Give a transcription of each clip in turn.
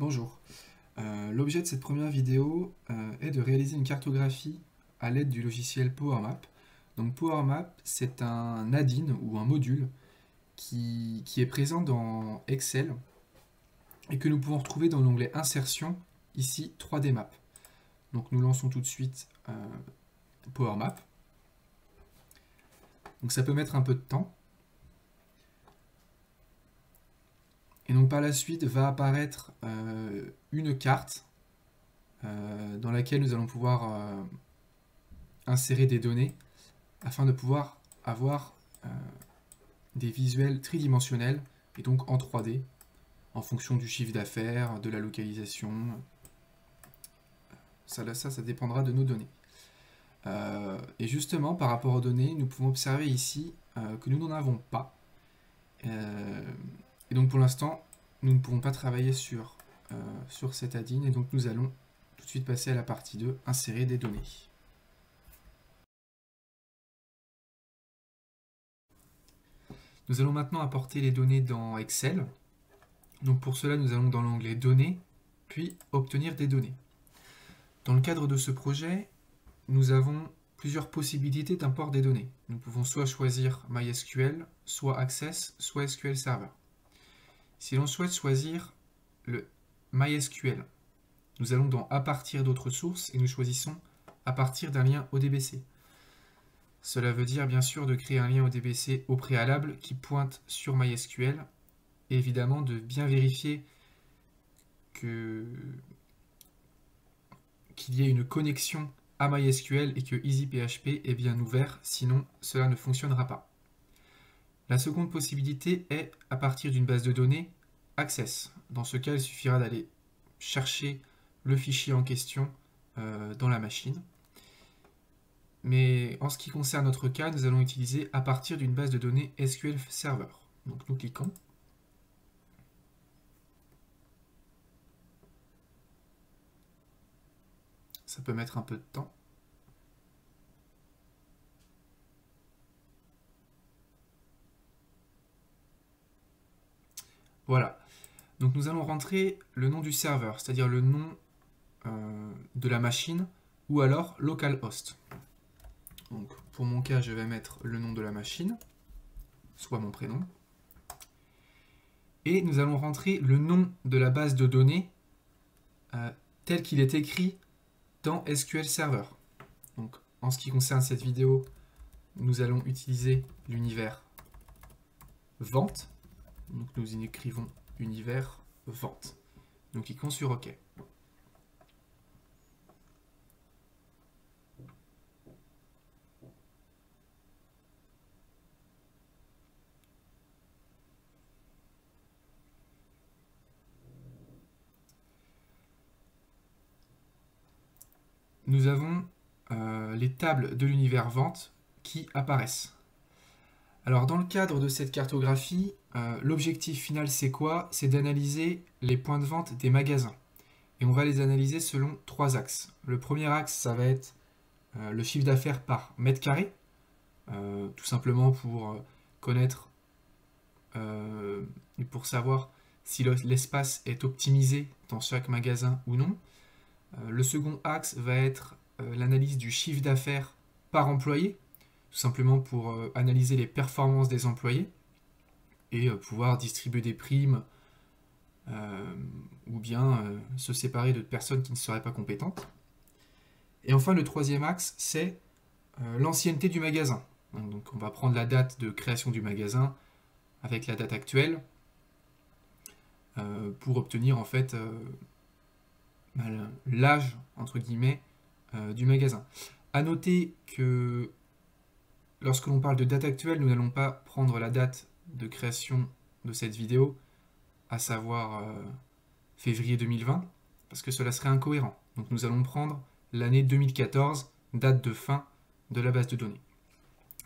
Bonjour. L'objet de cette première vidéo est de réaliser une cartographie à l'aide du logiciel PowerMap. Donc PowerMap, c'est un add-in ou un module qui est présent dans Excel et que nous pouvons retrouver dans l'onglet Insertion, ici 3D Map. Donc nous lançons tout de suite PowerMap. Donc ça peut mettre un peu de temps. Et donc par la suite va apparaître une carte dans laquelle nous allons pouvoir insérer des données afin de pouvoir avoir des visuels tridimensionnels et donc en 3D en fonction du chiffre d'affaires, de la localisation. Ça dépendra de nos données. Et justement, par rapport aux données, nous pouvons observer ici que nous n'en avons pas. Et donc pour l'instant, nous ne pourrons pas travailler sur cet add-in, et donc nous allons tout de suite passer à la partie 2, insérer des données. Nous allons maintenant apporter les données dans Excel. Donc pour cela, nous allons dans l'onglet Données, puis Obtenir des données. Dans le cadre de ce projet, nous avons plusieurs possibilités d'import des données. Nous pouvons soit choisir MySQL, soit Access, soit SQL Server. Si l'on souhaite choisir le MySQL, nous allons dans À partir d'autres sources et nous choisissons à partir d'un lien ODBC. Cela veut dire bien sûr de créer un lien ODBC au préalable qui pointe sur MySQL et évidemment de bien vérifier qu'il y ait une connexion à MySQL et que EasyPHP est bien ouvert, sinon cela ne fonctionnera pas. La seconde possibilité est à partir d'une base de données Access. Dans ce cas, il suffira d'aller chercher le fichier en question dans la machine. Mais en ce qui concerne notre cas, nous allons utiliser à partir d'une base de données SQL Server. Donc nous cliquons. Ça peut mettre un peu de temps. Voilà. Donc nous allons rentrer le nom du serveur, c'est-à-dire le nom de la machine, ou alors localhost. Donc pour mon cas, je vais mettre le nom de la machine, soit mon prénom. Et nous allons rentrer le nom de la base de données tel qu'il est écrit dans SQL Server. Donc en ce qui concerne cette vidéo, nous allons utiliser l'univers vente. Donc nous y écrivons univers vente. Donc cliquons sur OK. Nous avons les tables de l'univers vente qui apparaissent. Alors dans le cadre de cette cartographie, l'objectif final c'est quoi? C'est d'analyser les points de vente des magasins. Et on va les analyser selon 3 axes. Le premier axe, ça va être le chiffre d'affaires par mètre carré, tout simplement pour connaître et pour savoir si l'espace est optimisé dans chaque magasin ou non. Le second axe va être l'analyse du chiffre d'affaires par employé, tout simplement pour analyser les performances des employés et pouvoir distribuer des primes ou bien se séparer de personnes qui ne seraient pas compétentes. Et enfin, le troisième axe, c'est l'ancienneté du magasin. Donc on va prendre la date de création du magasin avec la date actuelle pour obtenir en fait l'âge entre guillemets du magasin. À noter que lorsque l'on parle de date actuelle, nous n'allons pas prendre la date de création de cette vidéo, à savoir février 2020, parce que cela serait incohérent. Donc nous allons prendre l'année 2014, date de fin de la base de données.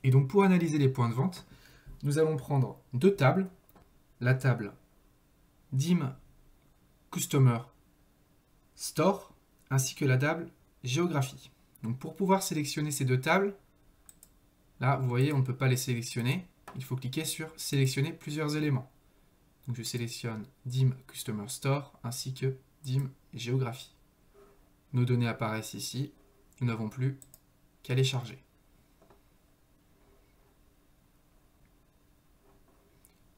Et donc pour analyser les points de vente, nous allons prendre 2 tables, la table DIM Customer Store, ainsi que la table Géographie. Donc pour pouvoir sélectionner ces 2 tables, là vous voyez on ne peut pas les sélectionner, il faut cliquer sur sélectionner plusieurs éléments. Donc je sélectionne DIM Customer Store ainsi que DIM Géographie. Nos données apparaissent ici. Nous n'avons plus qu'à les charger.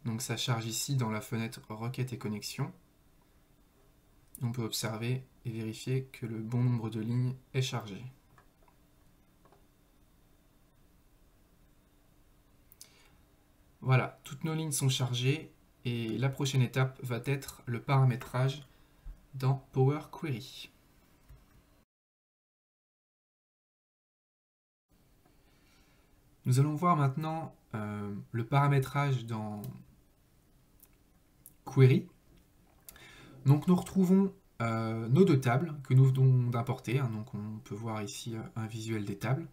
Donc ça charge ici dans la fenêtre Requête et connexion. On peut observer et vérifier que le bon nombre de lignes est chargé. Voilà, toutes nos lignes sont chargées et la prochaine étape va être le paramétrage dans Power Query. Nous allons voir maintenant le paramétrage dans Query. Donc nous retrouvons nos deux tables que nous venons d'importer. Donc on peut voir ici un visuel des tables.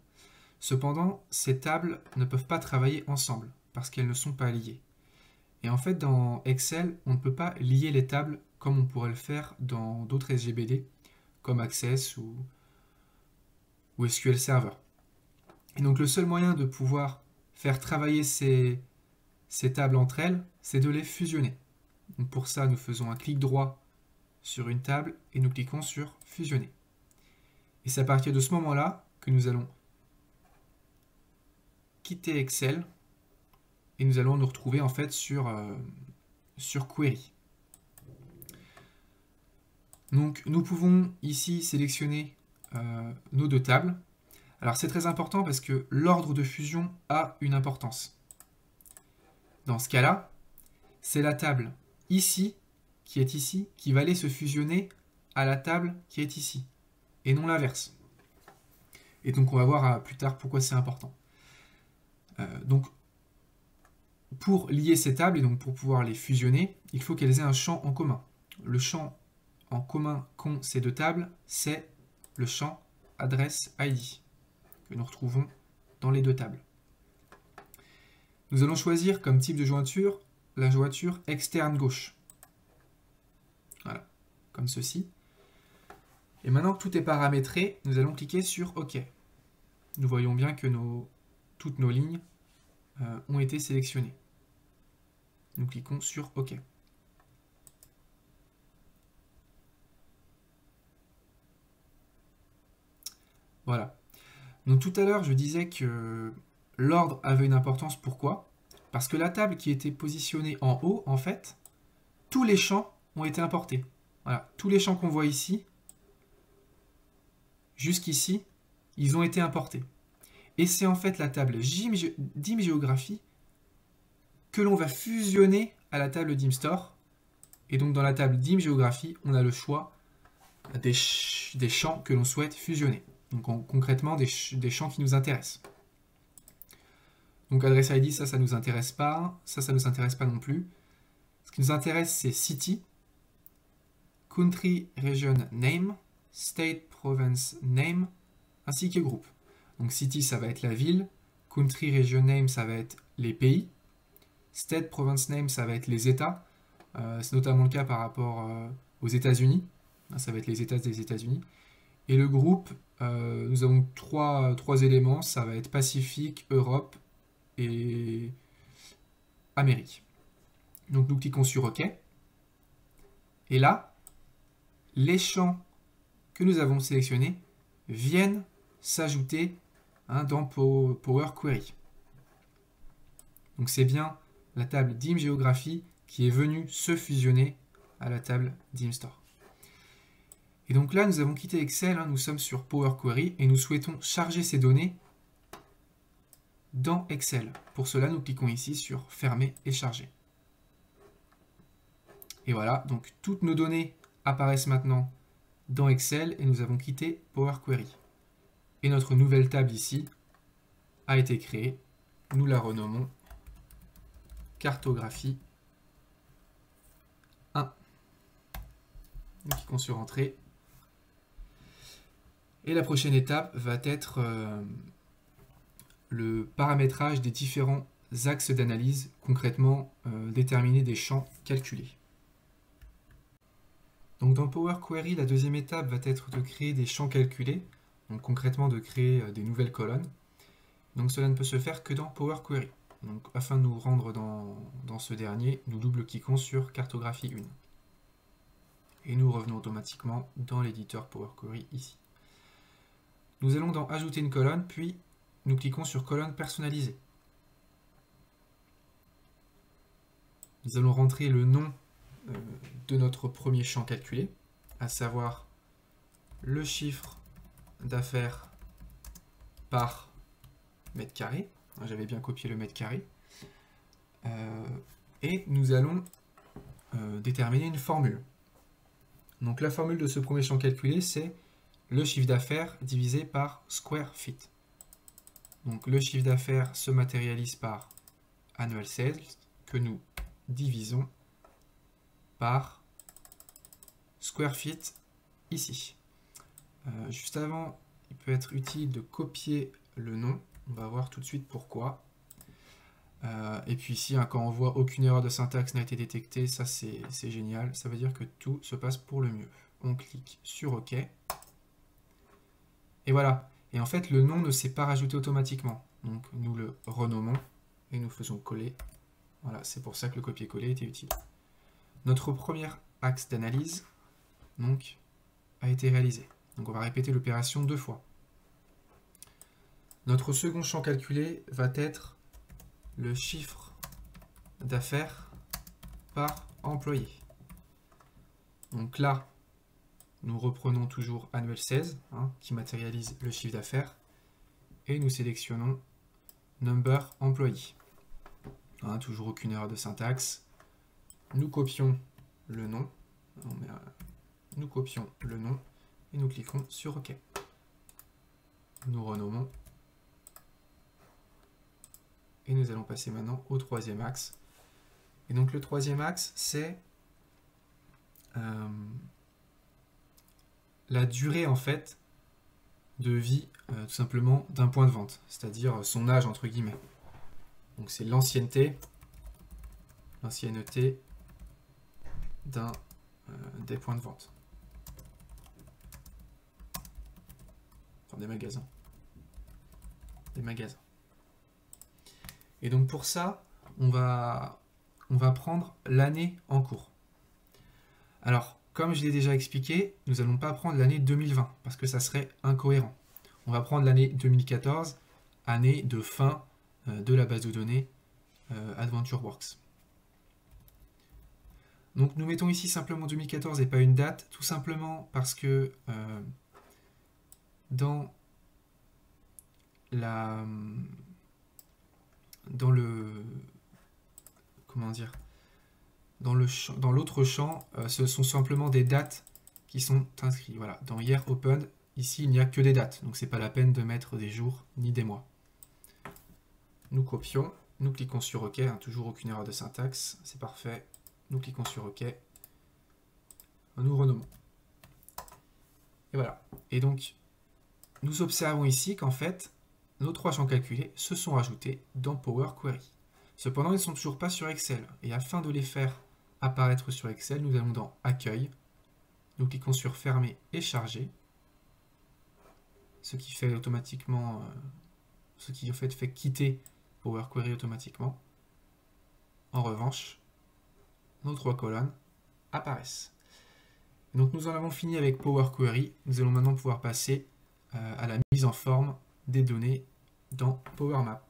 Cependant, ces tables ne peuvent pas travailler ensemble parce qu'elles ne sont pas liées. Et en fait, dans Excel, on ne peut pas lier les tables comme on pourrait le faire dans d'autres SGBD, comme Access ou SQL Server. Et donc le seul moyen de pouvoir faire travailler ces tables entre elles, c'est de les fusionner. Donc pour ça, nous faisons un clic droit sur une table et nous cliquons sur Fusionner. Et c'est à partir de ce moment-là que nous allons quitter Excel et nous allons nous retrouver en fait sur Query. Donc nous pouvons ici sélectionner nos deux tables. Alors c'est très important parce que l'ordre de fusion a une importance. Dans ce cas-là, c'est la table ici, qui va aller se fusionner à la table qui est ici, et non l'inverse. Et donc on va voir plus tard pourquoi c'est important. Donc pour lier ces tables, et donc pour pouvoir les fusionner, il faut qu'elles aient un champ en commun. Le champ en commun qu'ont ces deux tables, c'est le champ adresse ID, que nous retrouvons dans les deux tables. Nous allons choisir comme type de jointure, la jointure externe gauche. Voilà, comme ceci. Et maintenant que tout est paramétré, nous allons cliquer sur OK. Nous voyons bien que toutes nos lignes ont été sélectionnées. Nous cliquons sur OK. Voilà. Donc tout à l'heure, je disais que l'ordre avait une importance. Pourquoi? Parce que la table qui était positionnée en haut, en fait, tous les champs ont été importés. Voilà, tous les champs qu'on voit ici, jusqu'ici, ils ont été importés. Et c'est en fait la table DIM Géographie que l'on va fusionner à la table DIM Store. Et donc dans la table DIM Géographie, on a le choix des champs que l'on souhaite fusionner. Donc concrètement, des champs qui nous intéressent. Donc adresse ID, ça ne nous intéresse pas. Ça ne nous intéresse pas non plus. Ce qui nous intéresse, c'est City, Country, Region Name, State, Province Name, ainsi que Group. Donc City, ça va être la ville. Country, Region Name, ça va être les pays. State, Province Name, ça va être les États. C'est notamment le cas par rapport aux États-Unis. Ça va être les États des États-Unis. Et le groupe, nous avons trois éléments. Ça va être Pacifique, Europe et Amérique. Donc nous cliquons sur OK. Et là, les champs que nous avons sélectionnés viennent s'ajouter dans Power Query. Donc c'est bien la table DIM Géographie qui est venue se fusionner à la table DIM Store. Et donc là, nous avons quitté Excel, nous sommes sur Power Query et nous souhaitons charger ces données dans Excel. Pour cela, nous cliquons ici sur Fermer et charger. Et voilà, donc toutes nos données apparaissent maintenant dans Excel et nous avons quitté Power Query. Et notre nouvelle table ici a été créée. Nous la renommons Cartographie 1. Nous cliquons sur Entrée. Et la prochaine étape va être le paramétrage des différents axes d'analyse, concrètement déterminer des champs calculés. Donc dans Power Query, la deuxième étape va être de créer des champs calculés, donc concrètement de créer des nouvelles colonnes. Donc cela ne peut se faire que dans Power Query. Donc, afin de nous rendre dans ce dernier, nous double-cliquons sur cartographie 1. Et nous revenons automatiquement dans l'éditeur Power Query ici. Nous allons dans Ajouter une colonne, puis nous cliquons sur Colonne personnalisée. Nous allons rentrer le nom de notre premier champ calculé, à savoir le chiffre d'affaires par mètre carré. J'avais bien copié le mètre carré. Et nous allons déterminer une formule. Donc la formule de ce premier champ calculé, c'est le chiffre d'affaires divisé par square feet. Donc le chiffre d'affaires se matérialise par annual sales, que nous divisons par square feet ici. Juste avant, il peut être utile de copier le nom. On va voir tout de suite pourquoi. Et puis ici, hein, quand on voit aucune erreur de syntaxe n'a été détectée, ça c'est génial. Ça veut dire que tout se passe pour le mieux. On clique sur OK. Et voilà. Et en fait, le nom ne s'est pas rajouté automatiquement. Donc nous le renommons et nous faisons coller. Voilà, c'est pour ça que le copier-coller était utile. Notre premier axe d'analyse donc a été réalisé. Donc on va répéter l'opération 2 fois. Notre second champ calculé va être le chiffre d'affaires par employé. Donc là, nous reprenons toujours annual sales, hein, qui matérialise le chiffre d'affaires, et nous sélectionnons number employee. Hein, toujours aucune erreur de syntaxe. Nous copions le nom, nous copions le nom et nous cliquons sur OK. Nous renommons. Et nous allons passer maintenant au troisième axe. Et donc le troisième axe, c'est la durée en fait de vie tout simplement d'un point de vente, c'est-à-dire son âge entre guillemets. Donc c'est l'ancienneté des points de vente. Enfin, des magasins. Et donc pour ça, on va prendre l'année en cours. Alors, comme je l'ai déjà expliqué, nous n'allons pas prendre l'année 2020, parce que ça serait incohérent. On va prendre l'année 2014, année de fin de la base de données AdventureWorks. Donc nous mettons ici simplement 2014 et pas une date, tout simplement parce que dans l'autre champ, ce sont simplement des dates qui sont inscrites. Voilà, dans Year Open, ici il n'y a que des dates, donc c'est pas la peine de mettre des jours ni des mois. Nous copions, nous cliquons sur OK, hein, toujours aucune erreur de syntaxe, c'est parfait. Nous cliquons sur OK, nous renommons. Et voilà. Et donc, nous observons ici qu'en fait, nos 3 champs calculés se sont ajoutés dans Power Query. Cependant, ils ne sont toujours pas sur Excel. Et afin de les faire apparaître sur Excel, nous allons dans Accueil. Nous cliquons sur Fermer et Charger. Ce qui fait automatiquement, fait quitter Power Query automatiquement. En revanche, nos 3 colonnes apparaissent. Donc nous en avons fini avec Power Query. Nous allons maintenant pouvoir passer à la mise en forme des données dans Power Map.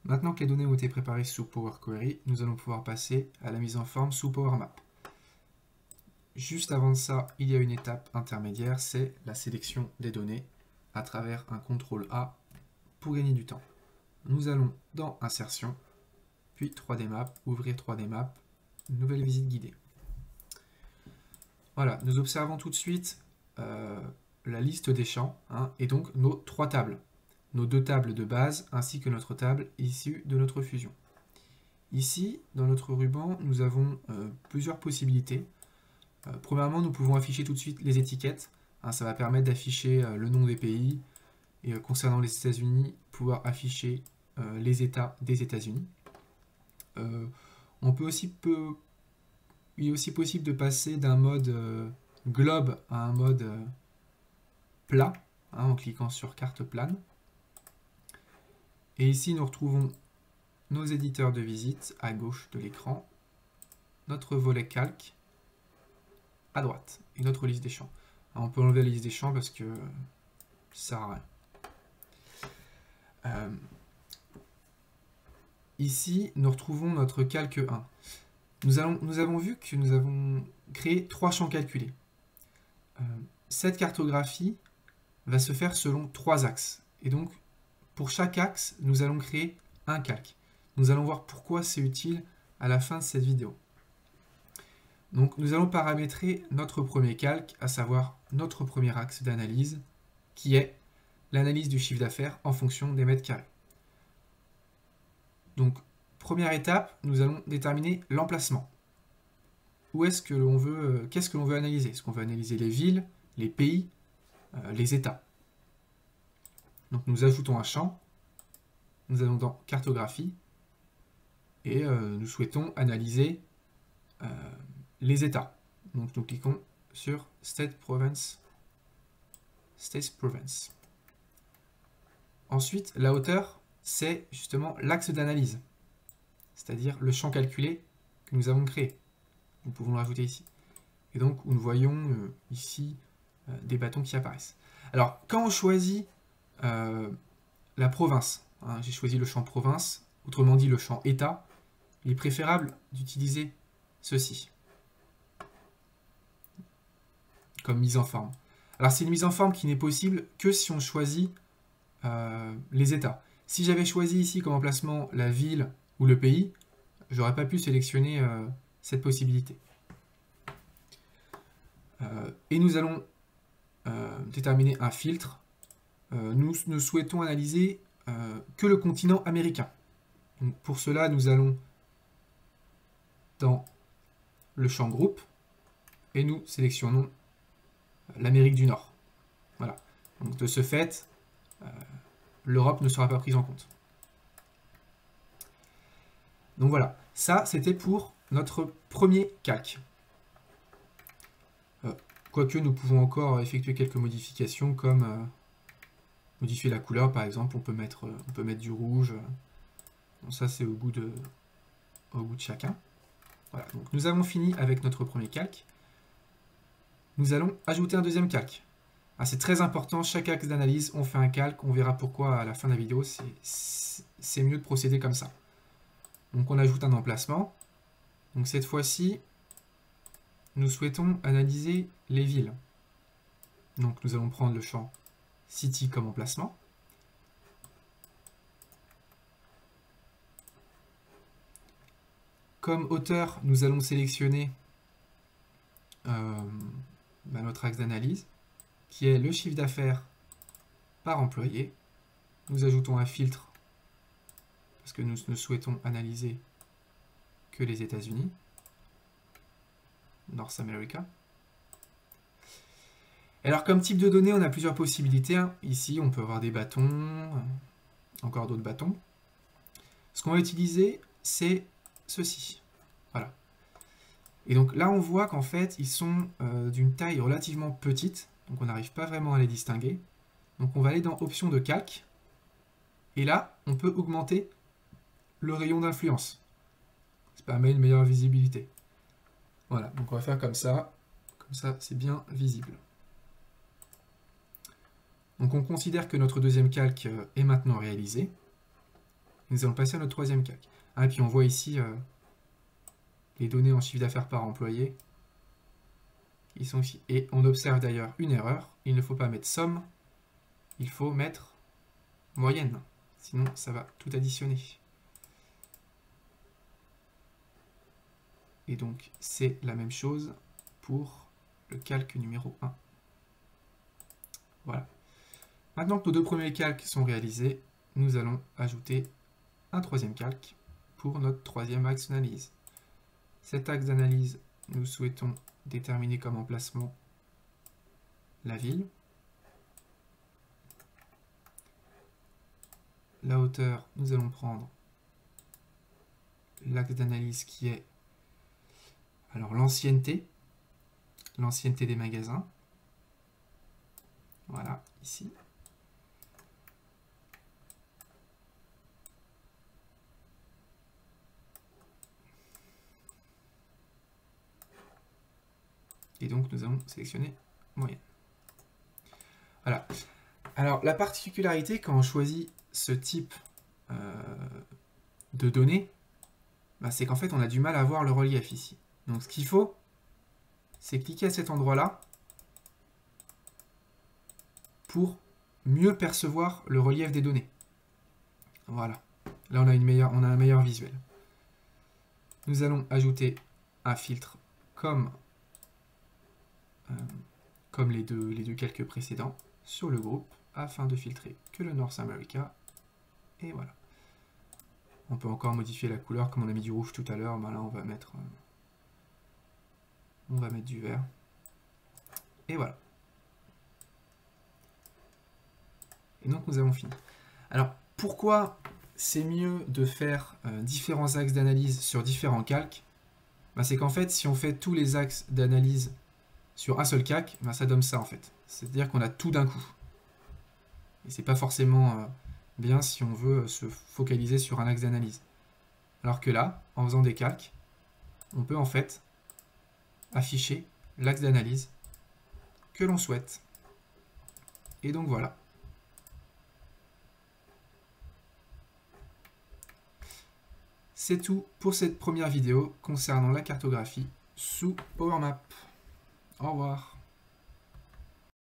Maintenant que les données ont été préparées sous Power Query, nous allons pouvoir passer à la mise en forme sous Power Map. Juste avant de ça, il y a une étape intermédiaire, c'est la sélection des données à travers un CTRL A pour gagner du temps. Nous allons dans Insertion, puis 3D Map, ouvrir 3D Map, nouvelle visite guidée. Voilà, nous observons tout de suite la liste des champs, hein, et donc nos 3 tables. Nos 2 tables de base, ainsi que notre table issue de notre fusion. Ici, dans notre ruban, nous avons plusieurs possibilités. Premièrement, nous pouvons afficher tout de suite les étiquettes. Hein, ça va permettre d'afficher le nom des pays, et concernant les États-Unis, pouvoir afficher les États des États-Unis. Il est aussi possible de passer d'un mode globe à un mode plat, hein, en cliquant sur carte plane. Et ici, nous retrouvons nos éditeurs de visite à gauche de l'écran, notre volet calque à droite et notre liste des champs. Alors, on peut enlever la liste des champs parce que ça sert à rien. Ici, nous retrouvons notre calque 1. Nous avons vu que nous avons créé 3 champs calculés. Cette cartographie va se faire selon 3 axes. Et donc, pour chaque axe, nous allons créer un calque. Nous allons voir pourquoi c'est utile à la fin de cette vidéo. Donc, nous allons paramétrer notre premier calque, à savoir notre premier axe d'analyse, qui est l'analyse du chiffre d'affaires en fonction des mètres carrés. Donc, première étape, nous allons déterminer l'emplacement. Où est-ce que l'on veut, qu'est-ce que l'on veut analyser? Est-ce qu'on veut analyser les villes, les pays, les États? Donc, nous ajoutons un champ. Nous allons dans cartographie et nous souhaitons analyser les États. Donc, nous cliquons sur State Province. Ensuite, la hauteur, c'est justement l'axe d'analyse, c'est-à-dire le champ calculé que nous avons créé. Nous pouvons le rajouter ici. Et donc, nous voyons ici des bâtons qui apparaissent. Alors, quand on choisit la province, hein, j'ai choisi le champ province, autrement dit le champ État, il est préférable d'utiliser ceci comme mise en forme. Alors, c'est une mise en forme qui n'est possible que si on choisit les États. Si j'avais choisi ici comme emplacement la ville ou le pays, j'aurais pas pu sélectionner cette possibilité. Et nous allons déterminer un filtre. Nous ne souhaitons analyser que le continent américain. Donc pour cela, nous allons dans le champ groupe et nous sélectionnons l'Amérique du Nord. Voilà. Donc de ce fait, l'Europe ne sera pas prise en compte. Donc voilà, ça c'était pour notre premier calque. Quoique nous pouvons encore effectuer quelques modifications comme modifier la couleur par exemple, on peut mettre du rouge. Bon, ça c'est au goût de chacun. Voilà, donc nous avons fini avec notre premier calque. Nous allons ajouter un deuxième calque. Ah, c'est très important, chaque axe d'analyse, on fait un calque, on verra pourquoi à la fin de la vidéo, c'est mieux de procéder comme ça. Donc on ajoute un emplacement. Donc cette fois-ci, nous souhaitons analyser les villes. Donc nous allons prendre le champ City comme emplacement. Comme hauteur, nous allons sélectionner notre axe d'analyse, qui est le chiffre d'affaires par employé. Nous ajoutons un filtre, parce que nous ne souhaitons analyser que les États-Unis, North America. Alors comme type de données, on a plusieurs possibilités. Ici, on peut avoir des bâtons, encore d'autres bâtons. Ce qu'on va utiliser, c'est ceci. Voilà. Et donc là, on voit qu'en fait, ils sont d'une taille relativement petite, donc on n'arrive pas vraiment à les distinguer. Donc on va aller dans Options de calque, et là, on peut augmenter le rayon d'influence. Ça permet une meilleure visibilité. Voilà, donc on va faire comme ça c'est bien visible. Donc on considère que notre deuxième calque est maintenant réalisé. Nous allons passer à notre troisième calque. Et puis on voit ici les données en chiffre d'affaires par employé. Ils sont ici. Et on observe d'ailleurs une erreur. Il ne faut pas mettre somme, il faut mettre moyenne. Sinon, ça va tout additionner. Et donc, c'est la même chose pour le calque numéro 1. Voilà. Maintenant que nos deux premiers calques sont réalisés, nous allons ajouter un troisième calque pour notre troisième axe d'analyse. Cet axe d'analyse, nous souhaitons déterminer comme emplacement la ville. La hauteur, nous allons prendre l'axe d'analyse qui est alors l'ancienneté des magasins. Voilà, ici. Et donc, nous allons sélectionner moyenne. Voilà. Alors, la particularité quand on choisit ce type de données, bah, c'est qu'en fait, on a du mal à voir le relief ici. Donc, ce qu'il faut, c'est cliquer à cet endroit-là pour mieux percevoir le relief des données. Voilà. Là, on a un meilleur visuel. Nous allons ajouter un filtre comme les deux calques précédents sur le groupe afin de filtrer que le North America. Et voilà. On peut encore modifier la couleur comme on a mis du rouge tout à l'heure. Ben là, on va mettre du vert. Et voilà. Et donc, nous avons fini. Alors, pourquoi c'est mieux de faire différents axes d'analyse sur différents calques? Ben, c'est qu'en fait, si on fait tous les axes d'analyse sur un seul calque, ben, ça donne ça en fait. C'est-à-dire qu'on a tout d'un coup. Et c'est pas forcément bien si on veut se focaliser sur un axe d'analyse. Alors que là, en faisant des calques, on peut en fait afficher l'axe d'analyse que l'on souhaite. Et donc voilà. C'est tout pour cette première vidéo concernant la cartographie sous PowerMap. Au revoir.